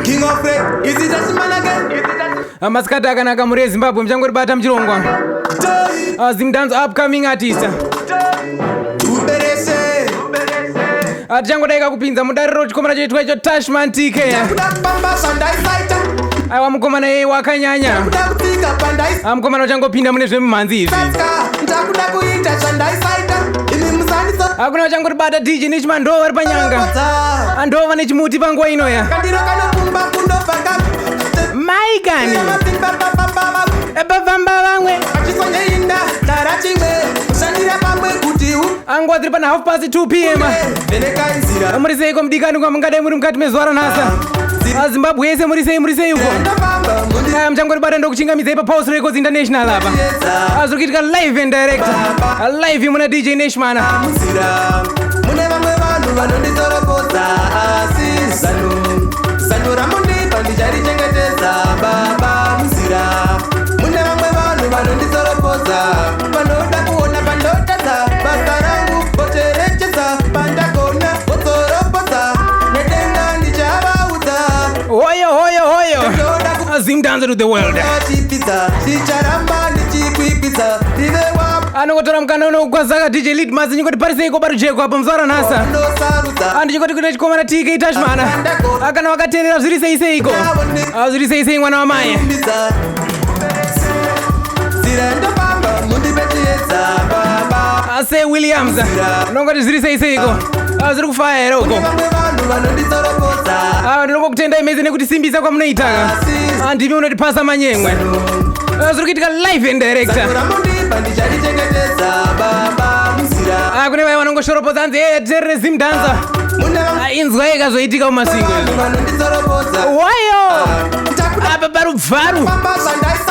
King Alfred, is it Tashman again? Maskata akanaka muri Zimbabwe mchangori bata mchirongwa. Zimdancehall upcoming artist. Jango daika kupinza mudariro chikomana chetu icho Tashman TK. Aiwa mukomana yeye wakanyanya. Mukomana uchangopinda mune zvemimhanzi izvi. Hakuna uchangori bata DJ NATIEMAN ndo vari panyanga. Andova nechimuti panguva inoya. Maikani ebavamba vamwe angwa dziri pana 2:30 PM. Muri seiko mudikani kwa mungadai muri mukati mezuva ranhasa? Zimbabwe yese muri sei uko? Muchangori bata ndokuchingamidza pa PulseRecords International apa. Zviri kuitika live and direct. Live muna DJ NATIEMAN. Mune vamwe vanhu vanonditoropodza asi zano ramundi pandijari chengetedza baba muzira. Mune vamwe vanhu vanonditoropodza vanoda kuona pandotadza basa rangu bocherechedza pandagona botsoropodza nedenga ndichavaudza hoyo Zimdancehall to the world. Anokotora mukana unogwazaka DJ Leadmas nyingoti pariseiko barujeko apa muzara nhasa. Ndichingoti kuna chikomana TK Tashman. Akana wakateerera zviri seiseiko. Zviri seisei mwana wamai. Ase Williams. Nongoti zviri seiseiko. Zviri kufaya here uko. Ndinongokutendai meze nekutisimbisa kwamunoitaka. Ndimi unotipasa manyemwe. Zviri kuitika live and direct. Kune vai vanongoshoropodza hanzi terere Zimdancehall. Inzwa yekazoitika mumasingo. Wayo! Apa parubvaru.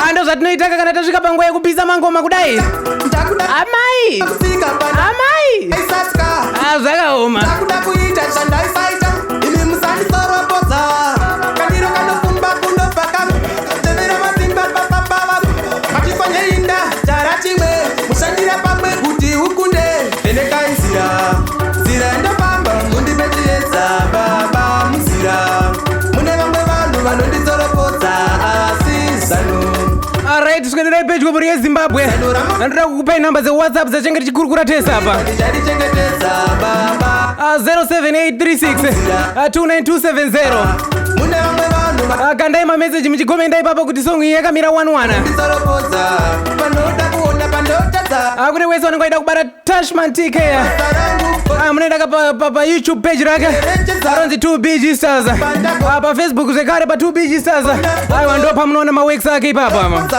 Ando zvatinoitaka kana tasvika panguva yekupisa mangoma kudai. Amai! Zvakaoma. Alright, tikuenderai pedyo muri yeZimbabwe. Ndoda kukupai nhamba dzeWhatsApp dzachange tichikurukura tese apa. 07836 29270. Kandai mameseji muchikomenda ipapo kuti song iyi yakamira 1-1. Kune wese vanenge vaida kubata Tashman TK. Munoenda pa YouTube page rake aronzi 2BG Stars. Pa Facebook zvekare pa 2BG Stars. Aiwa ndo pamunoona maworks ake ipapo ama.